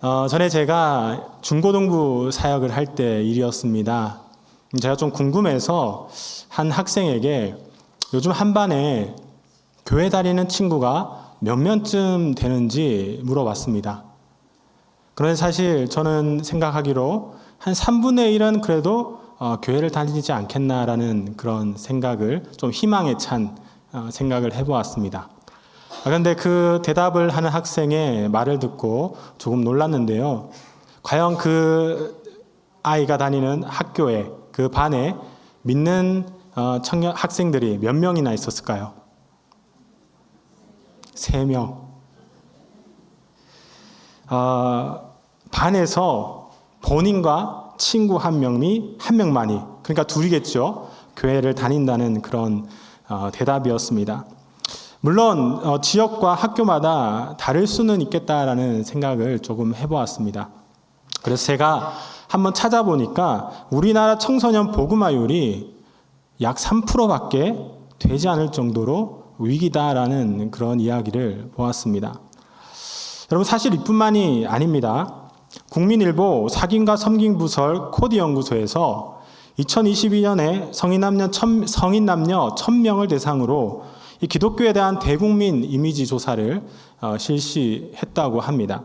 전에 제가 중고등부 사역을 할 때 일이었습니다. 제가 좀 궁금해서 한 학생에게 요즘 한 반에 교회 다니는 친구가 몇 명쯤 되는지 물어봤습니다. 그런데 사실 저는 생각하기로 한 3분의 1은 그래도 교회를 다니지 않겠나라는 그런 생각을 좀 희망에 찬 생각을 해보았습니다. 그런데 그 대답을 하는 학생의 말을 듣고 조금 놀랐는데요. 과연 그 아이가 다니는 학교에 그 반에 믿는 청년 학생들이 몇 명이나 있었을까요? 3명. 반에서 본인과 친구 한 명만이, 그러니까 둘이겠죠. 교회를 다닌다는 그런 대답이었습니다. 물론 지역과 학교마다 다를 수는 있겠다라는 생각을 조금 해보았습니다. 그래서 제가 한번 찾아보니까 우리나라 청소년 복음화율이 약 3%밖에 되지 않을 정도로 위기다라는 그런 이야기를 보았습니다. 여러분, 사실 이뿐만이 아닙니다. 국민일보 사김과 섬김부설 코디연구소에서 2022년에 성인 남녀 1000명을 대상으로 이 기독교에 대한 대국민 이미지 조사를 실시했다고 합니다.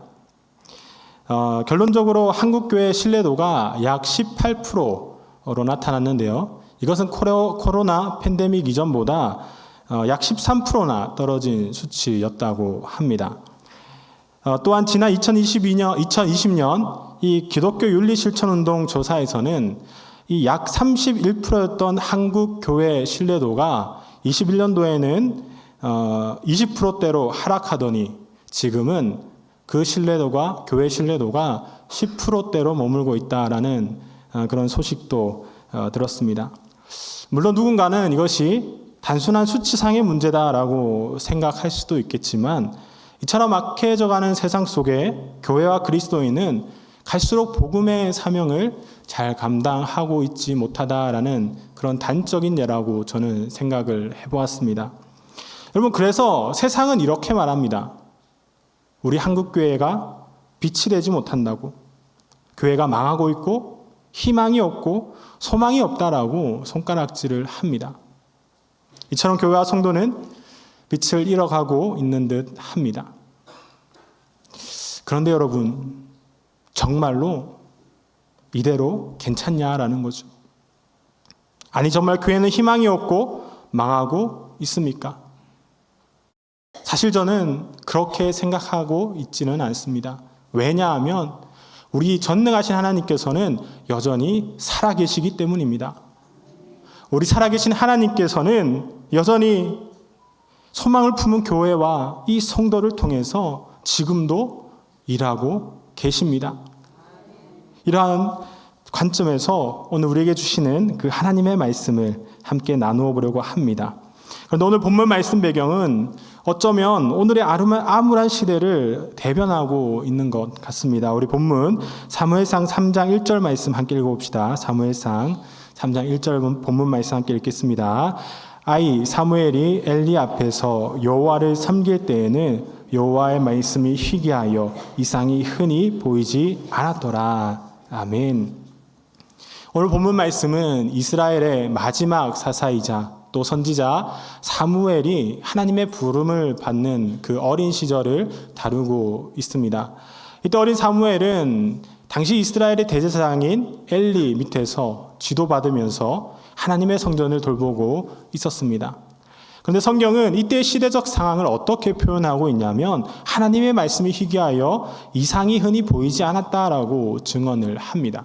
결론적으로 한국교회 신뢰도가 약 18%로 나타났는데요. 이것은 코로나 팬데믹 이전보다 약 13%나 떨어진 수치였다고 합니다. 또한 지난 2020년 이 기독교 윤리실천운동 조사에서는 이 약 31%였던 한국 교회 신뢰도가 21년도에는 20%대로 하락하더니 지금은 그 신뢰도가, 교회 신뢰도가 10%대로 머물고 있다라는 그런 소식도 들었습니다. 물론 누군가는 이것이 단순한 수치상의 문제다라고 생각할 수도 있겠지만 이처럼 악해져가는 세상 속에 교회와 그리스도인은 갈수록 복음의 사명을 잘 감당하고 있지 못하다라는 그런 단적인 예라고 저는 생각을 해보았습니다. 여러분, 그래서 세상은 이렇게 말합니다. 우리 한국교회가 빛이 되지 못한다고, 교회가 망하고 있고 희망이 없고 소망이 없다라고 손가락질을 합니다. 이처럼 교회와 성도는 빛을 잃어가고 있는 듯 합니다. 그런데 여러분, 정말로 이대로 괜찮냐라는 거죠. 아니, 정말 교회는 희망이 없고 망하고 있습니까? 사실 저는 그렇게 생각하고 있지는 않습니다. 왜냐하면 우리 전능하신 하나님께서는 여전히 살아계시기 때문입니다. 우리 살아계신 하나님께서는 여전히 소망을 품은 교회와 이 성도를 통해서 지금도 일하고 계십니다. 이러한 관점에서 오늘 우리에게 주시는 그 하나님의 말씀을 함께 나누어 보려고 합니다. 그런데 오늘 본문 말씀 배경은 어쩌면 오늘의 암울한 시대를 대변하고 있는 것 같습니다. 우리 본문 사무엘상 3장 1절 말씀 함께 읽어봅시다. 사무엘상 3장 1절 본문 말씀 함께 읽겠습니다. 아이 사무엘이 엘리 앞에서 여호와를 섬길 때에는 여호와의 말씀이 희귀하여 이상이 흔히 보이지 않았더라. 아멘. 오늘 본문 말씀은 이스라엘의 마지막 사사이자 또 선지자 사무엘이 하나님의 부름을 받는 그 어린 시절을 다루고 있습니다. 이때 어린 사무엘은 당시 이스라엘의 대제사장인 엘리 밑에서 지도받으면서 하나님의 성전을 돌보고 있었습니다. 그런데 성경은 이때 시대적 상황을 어떻게 표현하고 있냐면 하나님의 말씀이 희귀하여 이상이 흔히 보이지 않았다라고 증언을 합니다.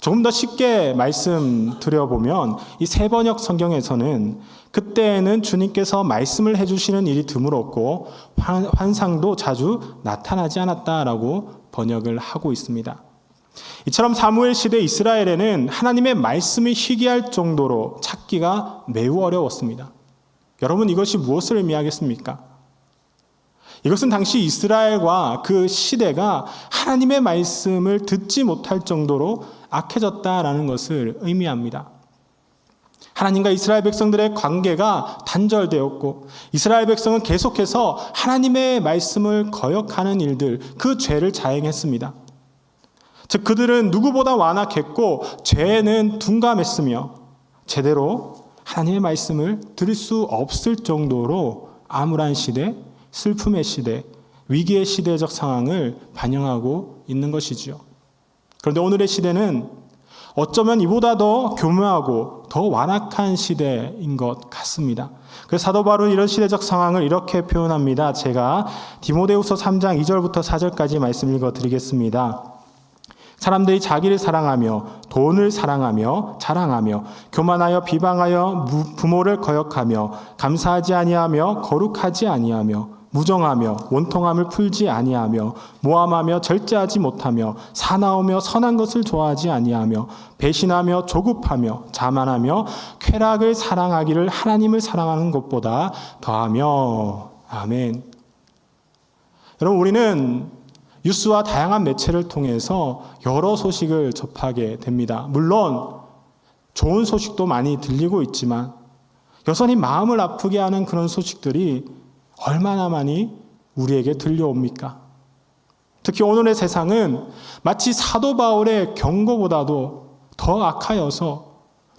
조금 더 쉽게 말씀드려보면 이 세번역 성경에서는 그때에는 주님께서 말씀을 해주시는 일이 드물었고 환상도 자주 나타나지 않았다라고 번역을 하고 있습니다. 이처럼 사무엘 시대 이스라엘에는 하나님의 말씀이 희귀할 정도로 찾기가 매우 어려웠습니다. 여러분, 이것이 무엇을 의미하겠습니까? 이것은 당시 이스라엘과 그 시대가 하나님의 말씀을 듣지 못할 정도로 악해졌다라는 것을 의미합니다. 하나님과 이스라엘 백성들의 관계가 단절되었고 이스라엘 백성은 계속해서 하나님의 말씀을 거역하는 일들, 그 죄를 자행했습니다. 즉 그들은 누구보다 완악했고 죄에는 둔감했으며 제대로 하나님의 말씀을 들을 수 없을 정도로 암울한 시대, 슬픔의 시대, 위기의 시대적 상황을 반영하고 있는 것이지요. 그런데 오늘의 시대는 어쩌면 이보다 더 교묘하고 더 완악한 시대인 것 같습니다. 그래서 사도 바울은 이런 시대적 상황을 이렇게 표현합니다. 제가 디모데후서 3장 2절부터 4절까지 말씀 읽어드리겠습니다. 사람들이 자기를 사랑하며 돈을 사랑하며 자랑하며 교만하여 비방하여 부모를 거역하며 감사하지 아니하며 거룩하지 아니하며 무정하며 원통함을 풀지 아니하며 모함하며 절제하지 못하며 사나우며 선한 것을 좋아하지 아니하며 배신하며 조급하며 자만하며 쾌락을 사랑하기를 하나님을 사랑하는 것보다 더하며. 아멘. 여러분, 우리는 뉴스와 다양한 매체를 통해서 여러 소식을 접하게 됩니다. 물론 좋은 소식도 많이 들리고 있지만 여전히 마음을 아프게 하는 그런 소식들이 얼마나 많이 우리에게 들려옵니까? 특히 오늘의 세상은 마치 사도 바울의 경고보다도 더 악하여서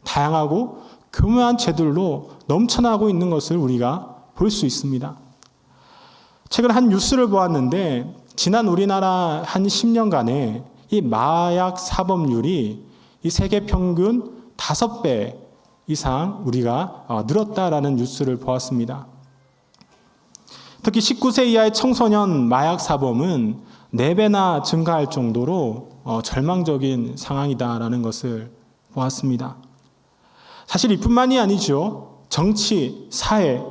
다양하고 교묘한 죄들로 넘쳐나고 있는 것을 우리가 볼 수 있습니다. 최근 한 뉴스를 보았는데 지난 우리나라 한 10년간에 이 마약 사범률이 이 세계 평균 5배 이상 우리가 늘었다라는 뉴스를 보았습니다. 특히 19세 이하의 청소년 마약 사범은 4배나 증가할 정도로 절망적인 상황이다라는 것을 보았습니다. 사실 이뿐만이 아니죠. 정치, 사회,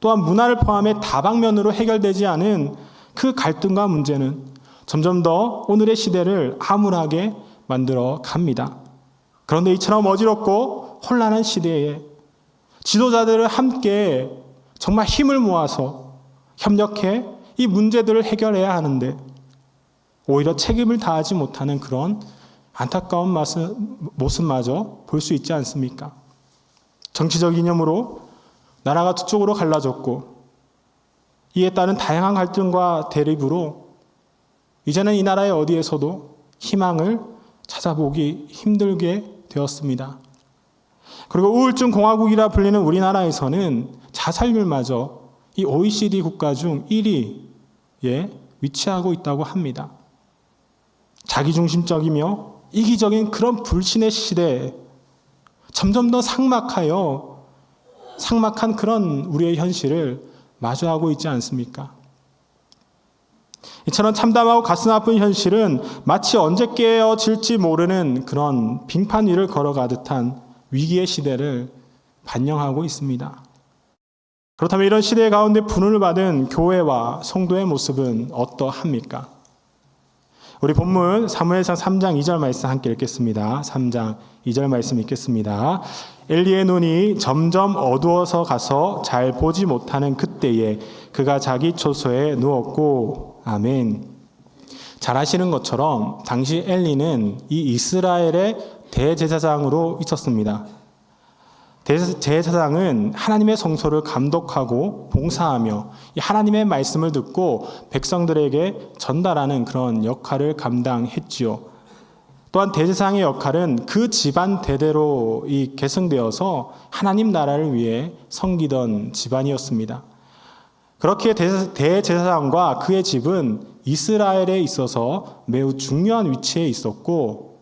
또한 문화를 포함해 다방면으로 해결되지 않은 그 갈등과 문제는 점점 더 오늘의 시대를 암울하게 만들어 갑니다. 그런데 이처럼 어지럽고 혼란한 시대에 지도자들을 함께 정말 힘을 모아서 협력해 이 문제들을 해결해야 하는데 오히려 책임을 다하지 못하는 그런 안타까운 모습마저 볼 수 있지 않습니까? 정치적 이념으로 나라가 두 쪽으로 갈라졌고 이에 따른 다양한 갈등과 대립으로 이제는 이 나라의 어디에서도 희망을 찾아보기 힘들게 되었습니다. 그리고 우울증 공화국이라 불리는 우리나라에서는 자살률마저 이 OECD 국가 중 1위에 위치하고 있다고 합니다. 자기중심적이며 이기적인 그런 불신의 시대에 점점 더 삭막한 그런 우리의 현실을 마주하고 있지 않습니까? 이처럼 참담하고 가슴 아픈 현실은 마치 언제 깨어질지 모르는 그런 빙판 위를 걸어가듯한 위기의 시대를 반영하고 있습니다. 그렇다면 이런 시대 가운데 분을 받은 교회와 성도의 모습은 어떠합니까? 우리 본문 사무엘상 3장 2절 말씀 함께 읽겠습니다. 3장 2절 말씀 읽겠습니다. 엘리의 눈이 점점 어두워서 가서 잘 보지 못하는 그때에 그가 자기 초소에 누웠고. 아멘. 잘 아시는 것처럼 당시 엘리는 이 이스라엘의 대제사장으로 있었습니다. 대제사장은 하나님의 성소를 감독하고 봉사하며 하나님의 말씀을 듣고 백성들에게 전달하는 그런 역할을 감당했지요. 또한 대제사장의 역할은 그 집안 대대로 계승되어서 하나님 나라를 위해 섬기던 집안이었습니다. 그렇게 대제사장과 그의 집은 이스라엘에 있어서 매우 중요한 위치에 있었고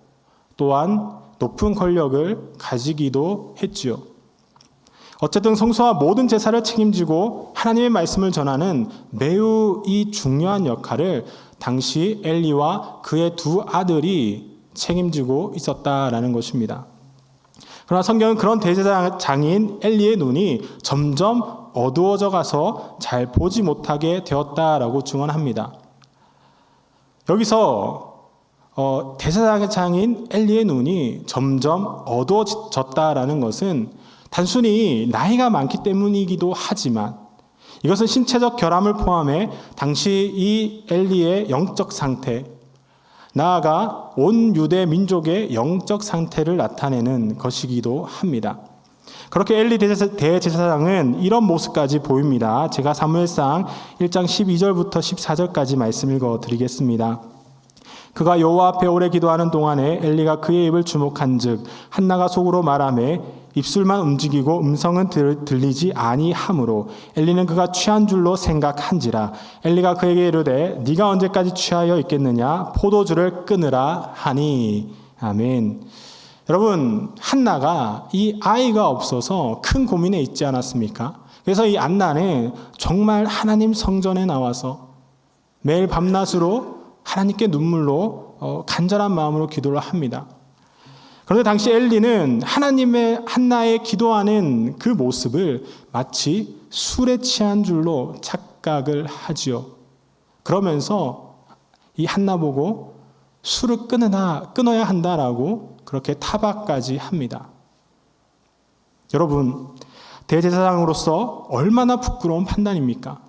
또한 높은 권력을 가지기도 했지요. 어쨌든 성소와 모든 제사를 책임지고 하나님의 말씀을 전하는 매우 이 중요한 역할을 당시 엘리와 그의 두 아들이 책임지고 있었다라는 것입니다. 그러나 성경은 그런 대제사장인 엘리의 눈이 점점 어두워져 가서 잘 보지 못하게 되었다라고 증언합니다. 여기서 대제사장인 엘리의 눈이 점점 어두워졌다라는 것은 단순히 나이가 많기 때문이기도 하지만 이것은 신체적 결함을 포함해 당시 이 엘리의 영적 상태, 나아가 온 유대 민족의 영적 상태를 나타내는 것이기도 합니다. 그렇게 엘리 대제사장은 이런 모습까지 보입니다. 제가 사무엘상 1장 12절부터 14절까지 말씀 읽어드리겠습니다. 그가 여호와 앞에 오래 기도하는 동안에 엘리가 그의 입을 주목한즉 한나가 속으로 말하매 입술만 움직이고 음성은 들리지 아니하므로 엘리는 그가 취한 줄로 생각한지라. 엘리가 그에게 이르되 네가 언제까지 취하여 있겠느냐 포도주를 끊으라 하니. 아멘. 여러분, 한나가 이 아이가 없어서 큰 고민에 있지 않았습니까? 그래서 이 한나는 정말 하나님 성전에 나와서 매일 밤낮으로 하나님께 눈물로 간절한 마음으로 기도를 합니다. 그런데 당시 엘리는 하나님의 한나의 기도하는 그 모습을 마치 술에 취한 줄로 착각을 하지요. 그러면서 이 한나 보고 술을 끊어야 한다라고 그렇게 타박까지 합니다. 여러분, 대제사장으로서 얼마나 부끄러운 판단입니까?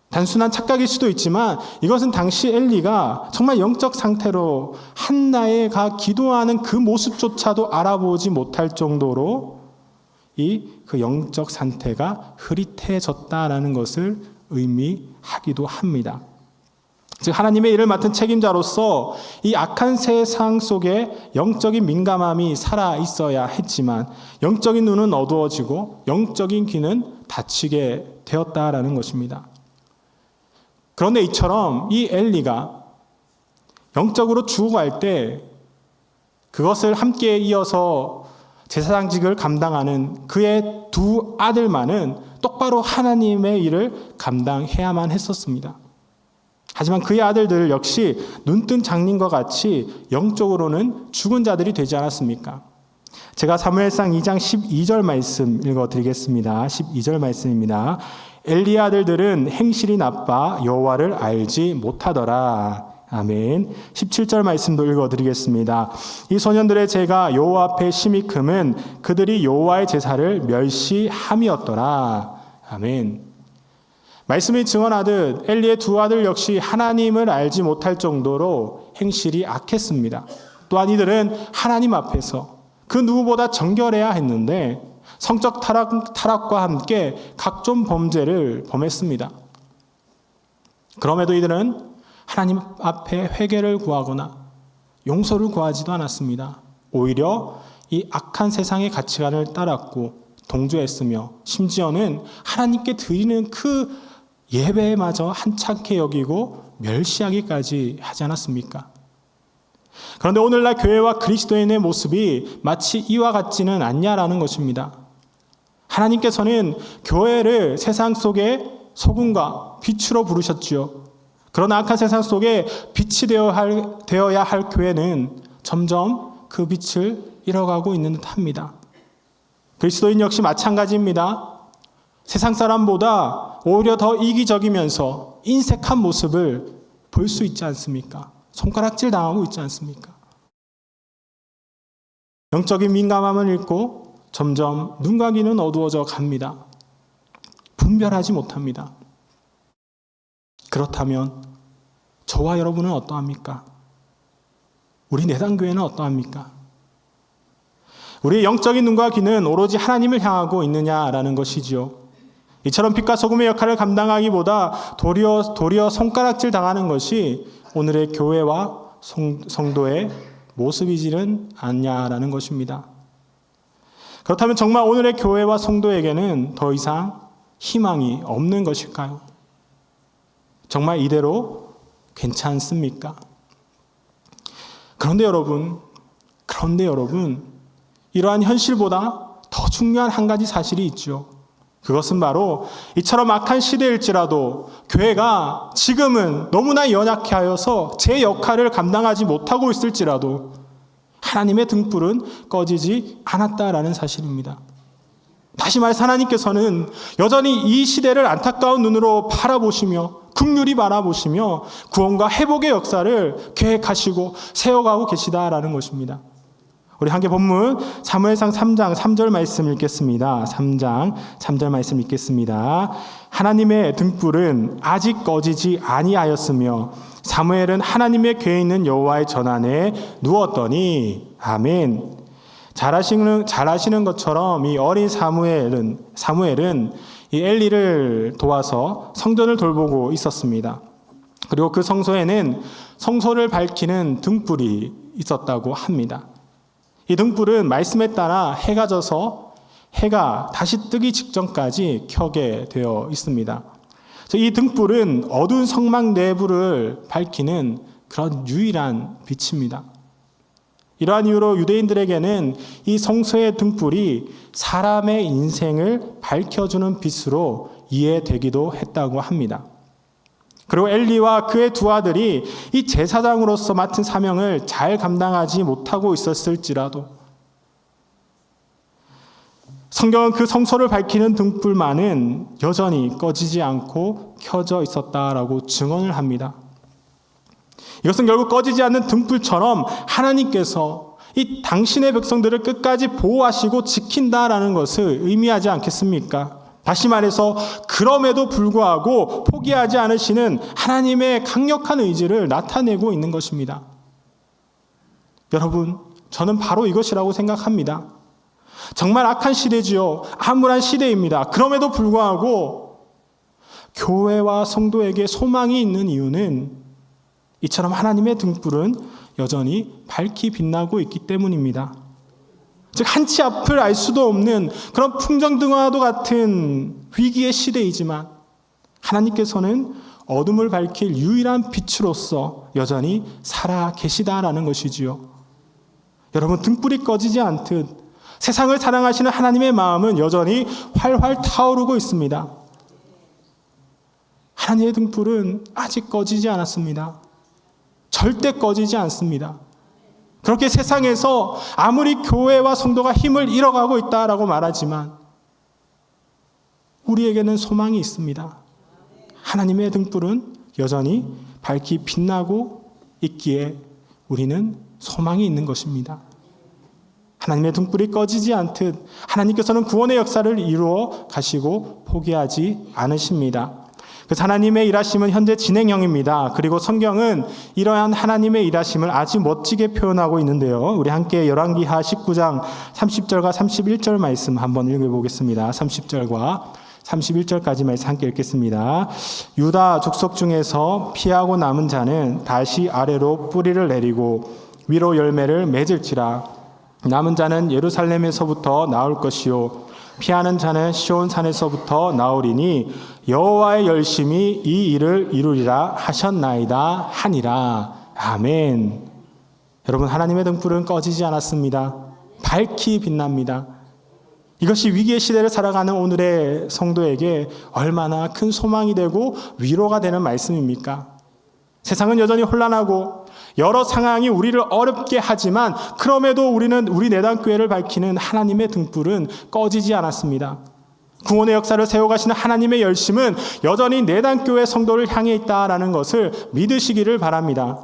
단순한 착각일 수도 있지만 이것은 당시 엘리가 정말 영적 상태로 한나가 기도하는 그 모습조차도 알아보지 못할 정도로 그 영적 상태가 흐릿해졌다라는 것을 의미하기도 합니다. 즉 하나님의 일을 맡은 책임자로서 이 악한 세상 속에 영적인 민감함이 살아 있어야 했지만 영적인 눈은 어두워지고 영적인 귀는 닫히게 되었다라는 것입니다. 그런데 이처럼 이 엘리가 영적으로 죽어갈 때 그것을 함께 이어서 제사장직을 감당하는 그의 두 아들만은 똑바로 하나님의 일을 감당해야만 했었습니다. 하지만 그의 아들들 역시 눈뜬 장님과 같이 영적으로는 죽은 자들이 되지 않았습니까? 제가 사무엘상 2장 12절 말씀 읽어드리겠습니다. 12절 말씀입니다. 엘리의 아들들은 행실이 나빠 여호와를 알지 못하더라. 아멘. 17절 말씀도 읽어드리겠습니다. 이 소년들의 죄가 여호와 앞에 심히 금은 그들이 여호와의 제사를 멸시함이었더라. 아멘. 말씀이 증언하듯 엘리의 두 아들 역시 하나님을 알지 못할 정도로 행실이 악했습니다. 또한 이들은 하나님 앞에서 그 누구보다 정결해야 했는데 성적 타락과 함께 각종 범죄를 범했습니다. 그럼에도 이들은 하나님 앞에 회개를 구하거나 용서를 구하지도 않았습니다. 오히려 이 악한 세상의 가치관을 따랐고 동조했으며 심지어는 하나님께 드리는 그 예배마저 한창케 여기고 멸시하기까지 하지 않았습니까? 그런데 오늘날 교회와 그리스도인의 모습이 마치 이와 같지는 않냐라는 것입니다. 하나님께서는 교회를 세상 속의 소금과 빛으로 부르셨지요. 그러나 악한 세상 속에 빛이 되어야 할 교회는 점점 그 빛을 잃어가고 있는 듯합니다. 그리스도인 역시 마찬가지입니다. 세상 사람보다 오히려 더 이기적이면서 인색한 모습을 볼 수 있지 않습니까? 손가락질 당하고 있지 않습니까? 영적인 민감함을 잃고 점점 눈과 귀는 어두워져 갑니다. 분별하지 못합니다. 그렇다면 저와 여러분은 어떠합니까? 우리 내당교회는 어떠합니까? 우리의 영적인 눈과 귀는 오로지 하나님을 향하고 있느냐라는 것이지요. 이처럼 빛과 소금의 역할을 감당하기보다 도리어 손가락질 당하는 것이 오늘의 교회와 성도의 모습이지는 않냐라는 것입니다. 그렇다면 정말 오늘의 교회와 성도에게는 더 이상 희망이 없는 것일까요? 정말 이대로 괜찮습니까? 그런데 여러분, 이러한 현실보다 더 중요한 한 가지 사실이 있죠. 그것은 바로 이처럼 악한 시대일지라도 교회가 지금은 너무나 연약해 하여서 제 역할을 감당하지 못하고 있을지라도 하나님의 등불은 꺼지지 않았다라는 사실입니다. 다시 말해서 하나님께서는 여전히 이 시대를 안타까운 눈으로 바라보시며 긍휼히 바라보시며 구원과 회복의 역사를 계획하시고 세워가고 계시다라는 것입니다. 우리 함께 본문 사무엘상 3장 3절 말씀 읽겠습니다. 3장 3절 말씀 읽겠습니다. 하나님의 등불은 아직 꺼지지 아니하였으며 사무엘은 하나님의 궤에 있는 여호와의 전 안에 누웠더니 아멘. 잘 아시는 것처럼 이 어린 사무엘은 이 엘리를 도와서 성전을 돌보고 있었습니다. 그리고 그 성소에는 성소를 밝히는 등불이 있었다고 합니다. 이 등불은 말씀에 따라 해가 져서 해가 다시 뜨기 직전까지 켜게 되어 있습니다. 이 등불은 어두운 성막 내부를 밝히는 그런 유일한 빛입니다. 이러한 이유로 유대인들에게는 이 성소의 등불이 사람의 인생을 밝혀주는 빛으로 이해되기도 했다고 합니다. 그리고 엘리와 그의 두 아들이 이 제사장으로서 맡은 사명을 잘 감당하지 못하고 있었을지라도 성경은 그 성소를 밝히는 등불만은 여전히 꺼지지 않고 켜져 있었다라고 증언을 합니다. 이것은 결국 꺼지지 않는 등불처럼 하나님께서 이 당신의 백성들을 끝까지 보호하시고 지킨다라는 것을 의미하지 않겠습니까? 다시 말해서 그럼에도 불구하고 포기하지 않으시는 하나님의 강력한 의지를 나타내고 있는 것입니다. 여러분, 저는 바로 이것이라고 생각합니다. 정말 악한 시대지요. 암울한 시대입니다. 그럼에도 불구하고 교회와 성도에게 소망이 있는 이유는 이처럼 하나님의 등불은 여전히 밝히 빛나고 있기 때문입니다. 즉 한치 앞을 알 수도 없는 그런 풍정등화와도 같은 위기의 시대이지만 하나님께서는 어둠을 밝힐 유일한 빛으로서 여전히 살아 계시다라는 것이지요. 여러분, 등불이 꺼지지 않듯 세상을 사랑하시는 하나님의 마음은 여전히 활활 타오르고 있습니다. 하나님의 등불은 아직 꺼지지 않았습니다. 절대 꺼지지 않습니다. 그렇게 세상에서 아무리 교회와 성도가 힘을 잃어가고 있다라고 말하지만 우리에게는 소망이 있습니다. 하나님의 등불은 여전히 밝히 빛나고 있기에 우리는 소망이 있는 것입니다. 하나님의 등불이 꺼지지 않듯 하나님께서는 구원의 역사를 이루어 가시고 포기하지 않으십니다. 그래서 하나님의 일하심은 현재 진행형입니다. 그리고 성경은 이러한 하나님의 일하심을 아주 멋지게 표현하고 있는데요. 우리 함께 열왕기하 19장 30절과 31절 말씀 한번 읽어보겠습니다. 30절과 31절까지 말씀 함께 읽겠습니다. 유다 족속 중에서 피하고 남은 자는 다시 아래로 뿌리를 내리고 위로 열매를 맺을지라. 남은 자는 예루살렘에서부터 나올 것이요 피하는 자는 시온산에서부터 나오리니 여호와의 열심이 이 일을 이루리라 하셨나이다 하니라. 아멘. 여러분, 하나님의 등불은 꺼지지 않았습니다. 밝히 빛납니다. 이것이 위기의 시대를 살아가는 오늘의 성도에게 얼마나 큰 소망이 되고 위로가 되는 말씀입니까? 세상은 여전히 혼란하고 여러 상황이 우리를 어렵게 하지만 그럼에도 우리 내단교회를 밝히는 하나님의 등불은 꺼지지 않았습니다. 구원의 역사를 세워가시는 하나님의 열심은 여전히 내단교회 성도를 향해 있다라는 것을 믿으시기를 바랍니다.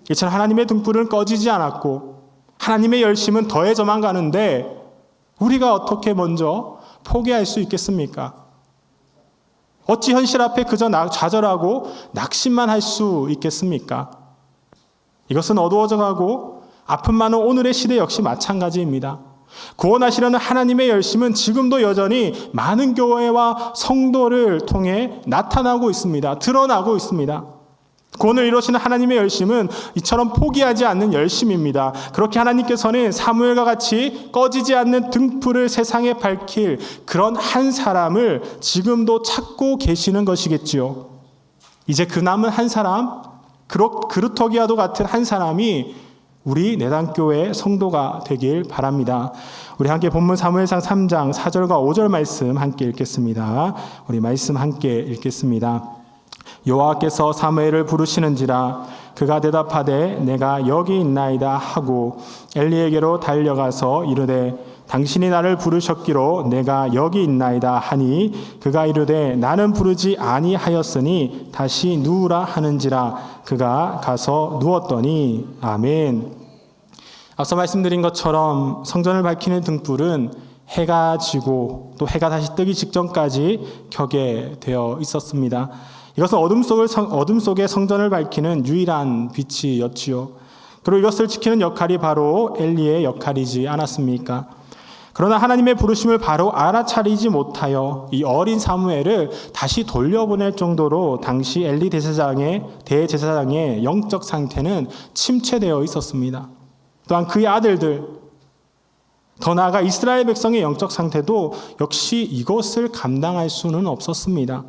이처럼 하나님의 등불은 꺼지지 않았고 하나님의 열심은 더해져만 가는데 우리가 어떻게 먼저 포기할 수 있겠습니까? 어찌 현실 앞에 그저 좌절하고 낙심만 할 수 있겠습니까? 이것은 어두워져가고 아픔 많은 오늘의 시대 역시 마찬가지입니다. 구원하시려는 하나님의 열심은 지금도 여전히 많은 교회와 성도를 통해 나타나고 있습니다. 드러나고 있습니다. 구원을 이루시는 하나님의 열심은 이처럼 포기하지 않는 열심입니다. 그렇게 하나님께서는 사무엘과 같이 꺼지지 않는 등불을 세상에 밝힐 그런 한 사람을 지금도 찾고 계시는 것이겠지요. 이제 그 남은 한 사람, 그루터기와도 같은 한 사람이 우리 내단교회 성도가 되길 바랍니다. 우리 함께 본문 사무엘상 3장 4절과 5절 말씀 함께 읽겠습니다. 우리 말씀 함께 읽겠습니다. 여호와께서 사무엘을 부르시는지라 그가 대답하되 내가 여기 있나이다 하고 엘리에게로 달려가서 이르되 당신이 나를 부르셨기로 내가 여기 있나이다 하니 그가 이르되 나는 부르지 아니하였으니 다시 누우라 하는지라 그가 가서 누웠더니 아멘. 앞서 말씀드린 것처럼 성전을 밝히는 등불은 해가 지고 또 해가 다시 뜨기 직전까지 켜게 되어 있었습니다. 이것은 어둠 속에 성전을 밝히는 유일한 빛이었지요. 그리고 이것을 지키는 역할이 바로 엘리의 역할이지 않았습니까? 그러나 하나님의 부르심을 바로 알아차리지 못하여 이 어린 사무엘을 다시 돌려보낼 정도로 당시 엘리 대제사장의 영적 상태는 침체되어 있었습니다. 또한 그의 아들들, 더 나아가 이스라엘 백성의 영적 상태도 역시 이것을 감당할 수는 없었습니다.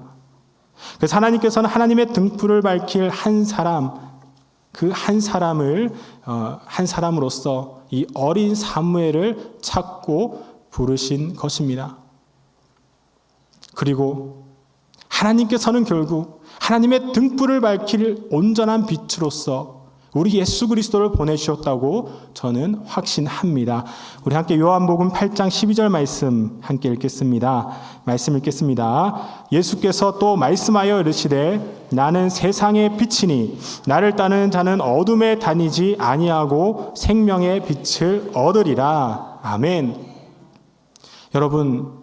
그래서 하나님께서는 하나님의 등불을 밝힐 한 사람, 그 한 사람으로서 이 어린 사무엘을 찾고 부르신 것입니다. 그리고 하나님께서는 결국 하나님의 등불을 밝힐 온전한 빛으로서 우리 예수 그리스도를 보내주셨다고 저는 확신합니다. 우리 함께 요한복음 8장 12절 말씀 함께 읽겠습니다. 말씀 읽겠습니다. 예수께서 또 말씀하여 이르시되 나는 세상의 빛이니 나를 따르는 자는 어둠에 다니지 아니하고 생명의 빛을 얻으리라. 아멘. 여러분,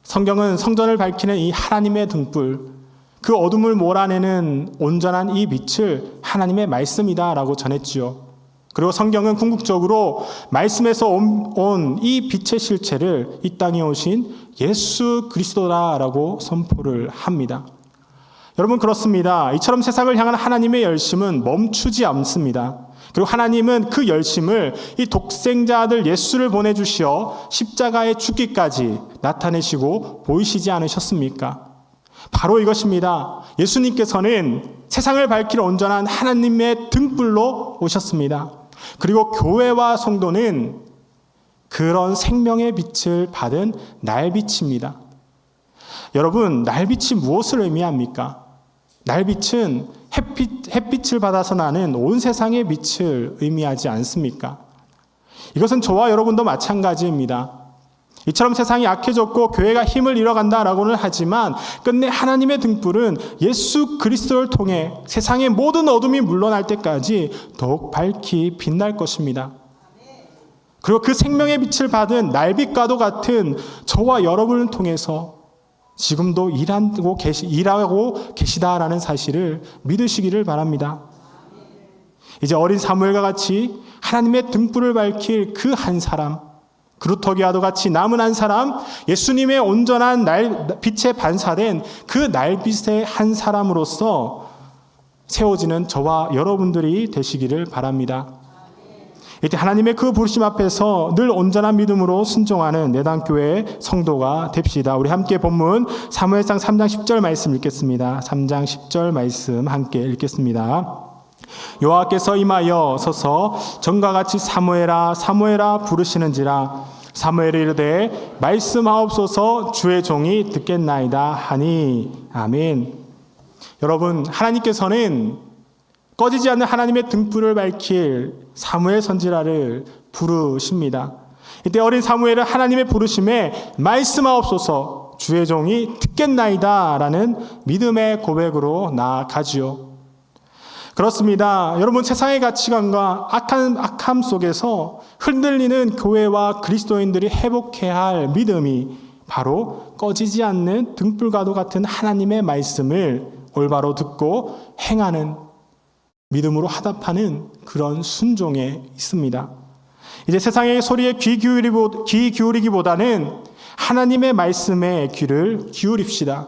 성경은 성전을 밝히는 이 하나님의 등불, 그 어둠을 몰아내는 온전한 이 빛을 하나님의 말씀이다라고 전했지요. 그리고 성경은 궁극적으로 말씀에서 온 이 빛의 실체를 이 땅에 오신 예수 그리스도다라고 선포를 합니다. 여러분, 그렇습니다. 이처럼 세상을 향한 하나님의 열심은 멈추지 않습니다. 그리고 하나님은 그 열심을 이 독생자 아들 예수를 보내주시어 십자가에 죽기까지 나타내시고 보이시지 않으셨습니까? 바로 이것입니다. 예수님께서는 세상을 밝힐 온전한 하나님의 등불로 오셨습니다. 그리고 교회와 성도는 그런 생명의 빛을 받은 날빛입니다. 여러분, 날빛이 무엇을 의미합니까? 날빛은 햇빛을 받아서 나는 온 세상의 빛을 의미하지 않습니까? 이것은 저와 여러분도 마찬가지입니다. 이처럼 세상이 약해졌고 교회가 힘을 잃어간다라고는 하지만 끝내 하나님의 등불은 예수 그리스도를 통해 세상의 모든 어둠이 물러날 때까지 더욱 밝히 빛날 것입니다. 그리고 그 생명의 빛을 받은 날빛과도 같은 저와 여러분을 통해서 지금도 일하고 계시다라는 사실을 믿으시기를 바랍니다. 이제 어린 사무엘과 같이 하나님의 등불을 밝힐 그 한 사람, 그루터기와도 같이 남은 한 사람, 예수님의 온전한 빛에 반사된 그 날빛의 한 사람으로서 세워지는 저와 여러분들이 되시기를 바랍니다. 이때 하나님의 그 부르심 앞에서 늘 온전한 믿음으로 순종하는 내단교회 성도가 됩시다. 우리 함께 본문 사무엘상 3장 10절 말씀 읽겠습니다. 3장 10절 말씀 함께 읽겠습니다. 여호와께서 임하여 서서 전과 같이 사무엘아 사무엘아 부르시는지라 사무엘이 이르되 말씀하옵소서 주의 종이 듣겠나이다 하니. 아멘. 여러분, 하나님께서는 꺼지지 않는 하나님의 등불을 밝힐 사무엘 선지자를 부르십니다. 이때 어린 사무엘은 하나님의 부르심에 말씀하옵소서 주의 종이 듣겠나이다 라는 믿음의 고백으로 나아가지요. 그렇습니다. 여러분, 세상의 가치관과 악함 속에서 흔들리는 교회와 그리스도인들이 회복해야 할 믿음이 바로 꺼지지 않는 등불과도 같은 하나님의 말씀을 올바로 듣고 행하는 믿음으로 화답하는 그런 순종에 있습니다. 이제 세상의 소리에 귀 기울이기보다는 하나님의 말씀에 귀를 기울입시다.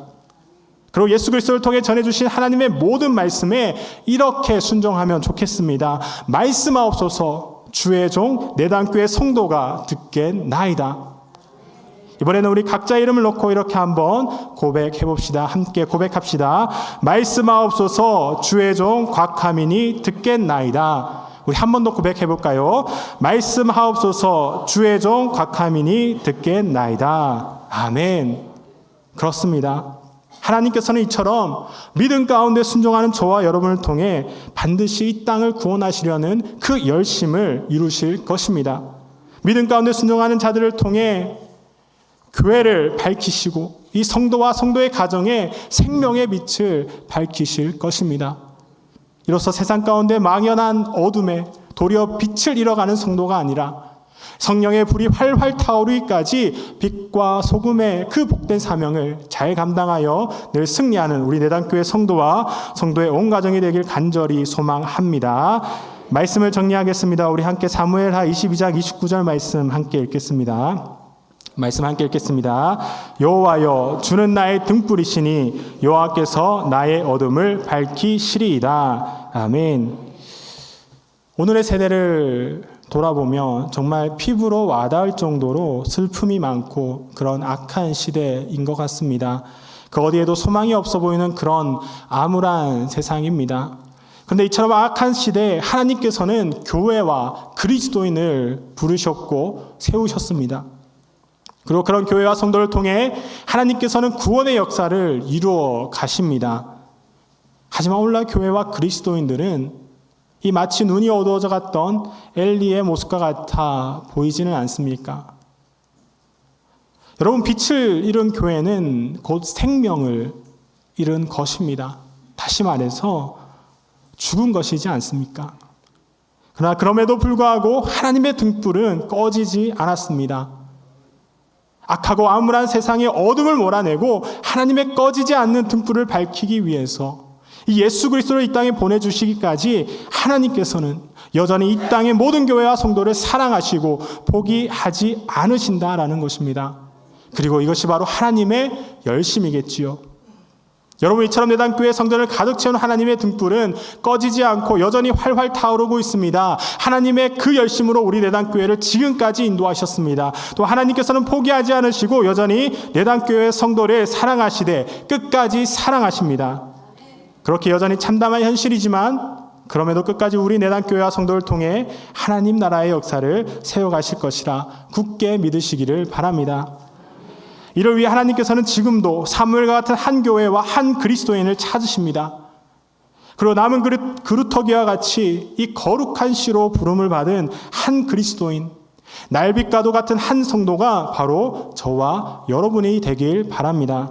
그리고 예수 그리스도를 통해 전해주신 하나님의 모든 말씀에 이렇게 순종하면 좋겠습니다. 말씀하옵소서 주의 종 내단교회 성도가 듣겠나이다. 이번에는 우리 각자 이름을 놓고 이렇게 한번 고백해 봅시다. 함께 고백합시다. 말씀하옵소서 주의 종 곽하민이 듣겠나이다. 우리 한 번 더 고백해 볼까요? 말씀하옵소서 주의 종 곽하민이 듣겠나이다. 아멘. 그렇습니다. 하나님께서는 이처럼 믿음 가운데 순종하는 저와 여러분을 통해 반드시 이 땅을 구원하시려는 그 열심을 이루실 것입니다. 믿음 가운데 순종하는 자들을 통해 교회를 밝히시고 이 성도와 성도의 가정에 생명의 빛을 밝히실 것입니다. 이로써 세상 가운데 막연한 어둠에 도리어 빛을 잃어가는 성도가 아니라 성령의 불이 활활 타오르기까지 빛과 소금의 그 복된 사명을 잘 감당하여 늘 승리하는 우리 내단교회 성도와 성도의 온 가정이 되길 간절히 소망합니다. 말씀을 정리하겠습니다. 우리 함께 사무엘하 22장 29절 말씀 함께 읽겠습니다. 말씀 함께 읽겠습니다. 여호와여, 주는 나의 등불이시니 여호와께서 나의 어둠을 밝히시리이다. 아멘. 오늘의 세대를 돌아보면 정말 피부로 와닿을 정도로 슬픔이 많고 그런 악한 시대인 것 같습니다. 그 어디에도 소망이 없어 보이는 그런 암울한 세상입니다. 그런데 이처럼 악한 시대에 하나님께서는 교회와 그리스도인을 부르셨고 세우셨습니다. 그리고 그런 교회와 성도를 통해 하나님께서는 구원의 역사를 이루어 가십니다. 하지만 오늘날 교회와 그리스도인들은 이 마치 눈이 어두워져 갔던 엘리의 모습과 같아 보이지는 않습니까? 여러분, 빛을 잃은 교회는 곧 생명을 잃은 것입니다. 다시 말해서 죽은 것이지 않습니까? 그러나 그럼에도 불구하고 하나님의 등불은 꺼지지 않았습니다. 악하고 암울한 세상의 어둠을 몰아내고 하나님의 꺼지지 않는 등불을 밝히기 위해서 이 예수 그리스도를 이 땅에 보내주시기까지 하나님께서는 여전히 이 땅의 모든 교회와 성도를 사랑하시고 포기하지 않으신다라는 것입니다. 그리고 이것이 바로 하나님의 열심이겠지요. 여러분, 이처럼 내단교회 성전을 가득 채운 하나님의 등불은 꺼지지 않고 여전히 활활 타오르고 있습니다. 하나님의 그 열심으로 우리 내단교회를 지금까지 인도하셨습니다. 또 하나님께서는 포기하지 않으시고 여전히 내단교회 성도를 사랑하시되 끝까지 사랑하십니다. 그렇게 여전히 참담한 현실이지만 그럼에도 끝까지 우리 내단교회와 성도를 통해 하나님 나라의 역사를 세워가실 것이라 굳게 믿으시기를 바랍니다. 이를 위해 하나님께서는 지금도 사무엘과 같은 한 교회와 한 그리스도인을 찾으십니다. 그리고 남은 그루터기와 같이 이 거룩한 씨로 부름을 받은 한 그리스도인, 날빛과도 같은 한 성도가 바로 저와 여러분이 되길 바랍니다.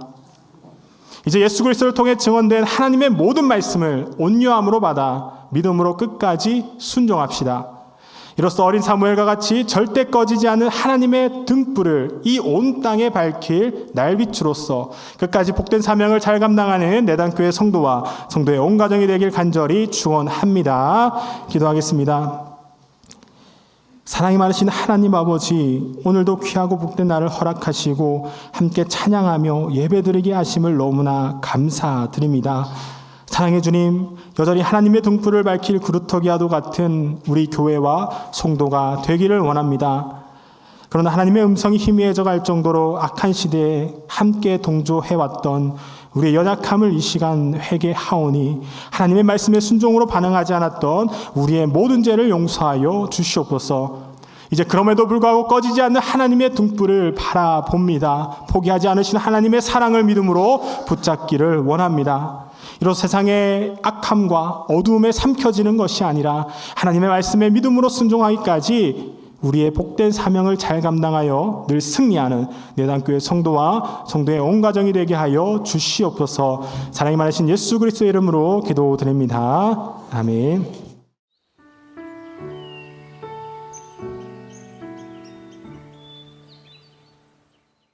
이제 예수 그리스도를 통해 증언된 하나님의 모든 말씀을 온유함으로 받아 믿음으로 끝까지 순종합시다. 이로써 어린 사무엘과 같이 절대 꺼지지 않는 하나님의 등불을 이 온 땅에 밝힐 날빛으로서 끝까지 복된 사명을 잘 감당하는 내단교회 성도와 성도의 온 가정이 되길 간절히 축원합니다. 기도하겠습니다. 사랑이 많으신 하나님 아버지, 오늘도 귀하고 복된 날을 허락하시고 함께 찬양하며 예배드리게 하심을 너무나 감사드립니다. 사랑의 주님, 여전히 하나님의 등불을 밝힐 그루터기와도 같은 우리 교회와 성도가 되기를 원합니다. 그러나 하나님의 음성이 희미해져 갈 정도로 악한 시대에 함께 동조해왔던 우리의 연약함을 이 시간 회개하오니 하나님의 말씀에 순종으로 반응하지 않았던 우리의 모든 죄를 용서하여 주시옵소서. 이제 그럼에도 불구하고 꺼지지 않는 하나님의 등불을 바라봅니다. 포기하지 않으신 하나님의 사랑을 믿음으로 붙잡기를 원합니다. 이로써 세상의 악함과 어두움에 삼켜지는 것이 아니라 하나님의 말씀에 믿음으로 순종하기까지 우리의 복된 사명을 잘 감당하여 늘 승리하는 내단교회 성도와 성도의 온 가정이 되게 하여 주시옵소서. 사랑이 많으신 예수 그리스도의 이름으로 기도드립니다. 아멘.